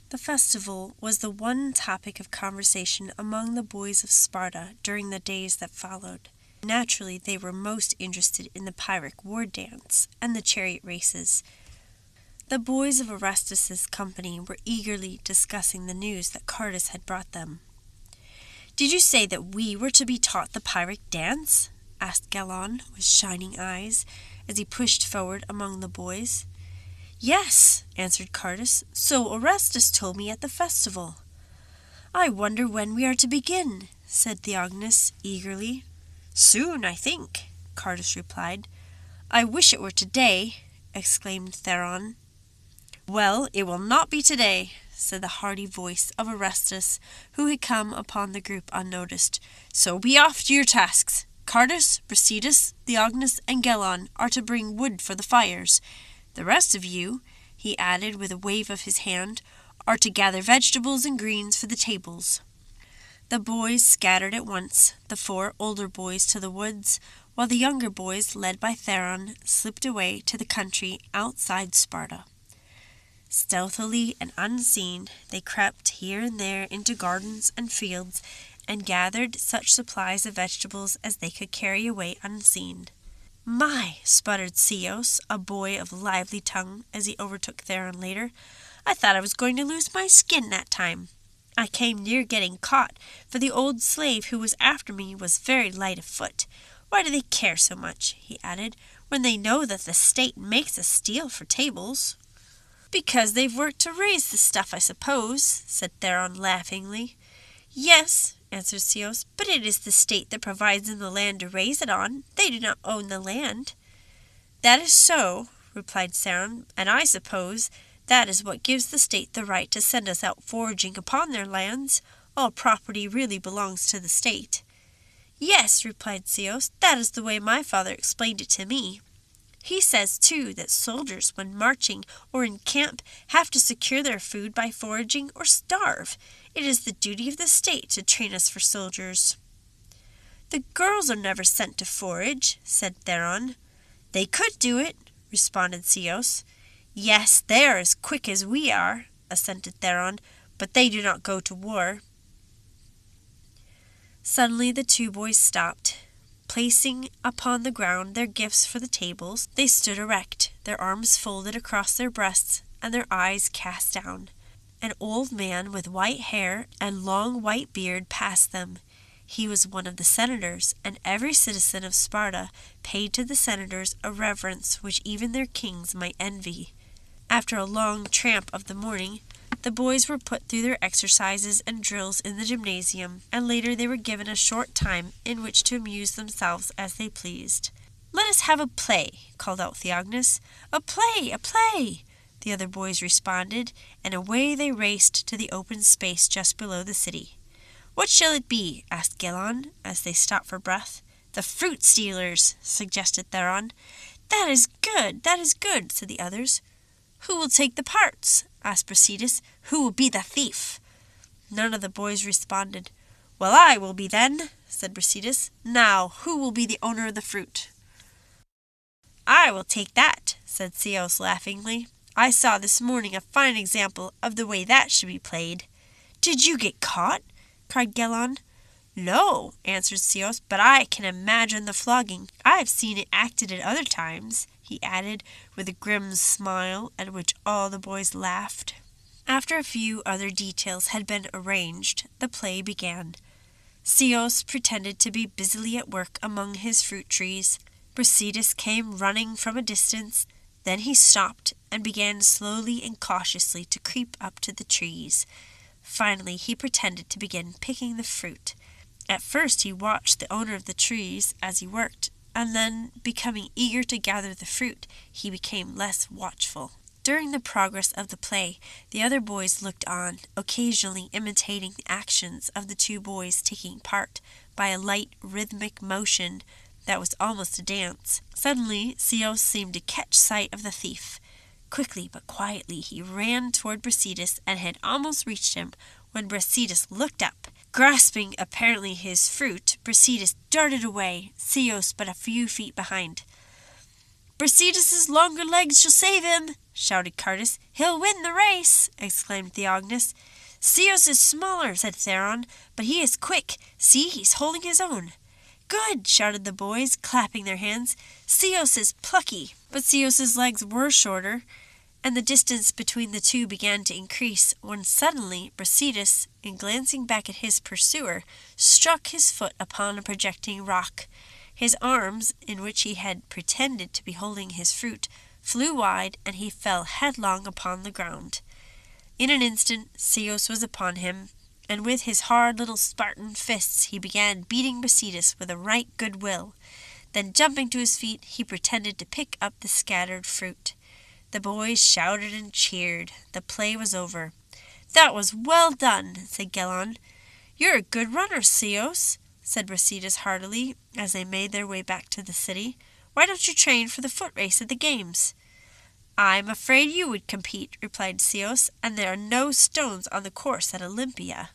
The festival was the one topic of conversation among the boys of Sparta during the days that followed. Naturally, they were most interested in the Pyrrhic war dance and the chariot races. The boys of Orestes' company were eagerly discussing the news that Chartas had brought them. "Did you say that we were to be taught the Pyrrhic dance?" asked Gelon with shining eyes as he pushed forward among the boys. "Yes," answered Chartas, "so Orestes told me at the festival." "I wonder when we are to begin," said Theognis eagerly. "Soon, I think," Chartas replied. "I wish it were today," exclaimed Theron. "Well, it will not be today," said the hearty voice of Orestes, who had come upon the group unnoticed. "So be off to your tasks. Chartas, Brasidas, Theognis, and Gelon are to bring wood for the fires. The rest of you," he added with a wave of his hand, "are to gather vegetables and greens for the tables." The boys scattered at once, the 4 older boys to the woods, while the younger boys, led by Theron, slipped away to the country outside Sparta. Stealthily and unseen, they crept here and there into gardens and fields, and gathered such supplies of vegetables as they could carry away unseen. "My," sputtered Ceos, a boy of lively tongue, as he overtook Theron later, "I thought I was going to lose my skin that time. I came near getting caught, for the old slave who was after me was very light of foot. Why do they care so much," he added, "when they know that the state makes us steal for tables?" "Because they've worked to raise the stuff, I suppose," said Theron laughingly. "Yes," answered Ceos, "but it is the state that provides them the land to raise it on. They do not own the land." "That is so," replied Theron, "and I suppose that is what gives the state the right to send us out foraging upon their lands. All property really belongs to the state." "Yes," replied Ceos, "that is the way my father explained it to me. He says, too, that soldiers, when marching or in camp, have to secure their food by foraging or starve. It is the duty of the state to train us for soldiers." "The girls are never sent to forage," said Theron. "They could do it," responded Ceos. "Yes, they are as quick as we are," assented Theron, "but they do not go to war." Suddenly the 2 boys stopped. Placing upon the ground their gifts for the tables, they stood erect, their arms folded across their breasts, and their eyes cast down. An old man with white hair and long white beard passed them. He was one of the senators, and every citizen of Sparta paid to the senators a reverence which even their kings might envy. After a long tramp of the morning, the boys were put through their exercises and drills in the gymnasium, and later they were given a short time in which to amuse themselves as they pleased. "Let us have a play," called out Theognis. "A play! A play!" the other boys responded, and away they raced to the open space just below the city. "What shall it be?" asked Gelon, as they stopped for breath. "The fruit stealers," suggested Theron. That is good," said the others. "Who will take the parts?" asked Brasidas. "Who will be the thief?" None of the boys responded. "Well, I will be then," said Brasidas. "Now, who will be the owner of the fruit?" "I will take that," said Ceos laughingly. "I saw this morning a fine example of the way that should be played." "Did you get caught?" cried Gelon. "No," answered Ceos, "but I can imagine the flogging. I have seen it acted at other times," he added, with a grim smile at which all the boys laughed. After a few other details had been arranged, the play began. Ceos pretended to be busily at work among his fruit trees. Brasidas came running from a distance. Then he stopped and began slowly and cautiously to creep up to the trees. Finally he pretended to begin picking the fruit. At first he watched the owner of the trees as he worked, and then, becoming eager to gather the fruit, he became less watchful. During the progress of the play, the other boys looked on, occasionally imitating the actions of the 2 boys taking part by a light rhythmic motion that was almost a dance. Suddenly Ceos seemed to catch sight of the thief. Quickly but quietly he ran toward Brasidas and had almost reached him when Brasidas looked up. Grasping apparently his fruit, Brasidas darted away, Ceos but a few feet behind. "Brasidas' longer legs shall save him!" shouted Chartas. "He'll win the race!" exclaimed Theognis. "Ceos is smaller," said Theron, "but he is quick. See, he's holding his own." "Good!" shouted the boys, clapping their hands. "Ceos is plucky." But Ceos's legs were shorter, and the distance between the two began to increase, when suddenly Brasidas, in glancing back at his pursuer, struck his foot upon a projecting rock. His arms, in which he had pretended to be holding his fruit, flew wide, and he fell headlong upon the ground. In an instant Ceos was upon him, and with his hard little Spartan fists he began beating Brasidas with a right good will. Then, jumping to his feet, he pretended to pick up the scattered fruit. The boys shouted and cheered. The play was over. "That was well done," said Gelon. "You're a good runner, Ceos," said Brasidas heartily, as they made their way back to the city. "Why don't you train for the foot race at the games?" "I'm afraid you would compete," replied Ceos, "and there are no stones on the course at Olympia."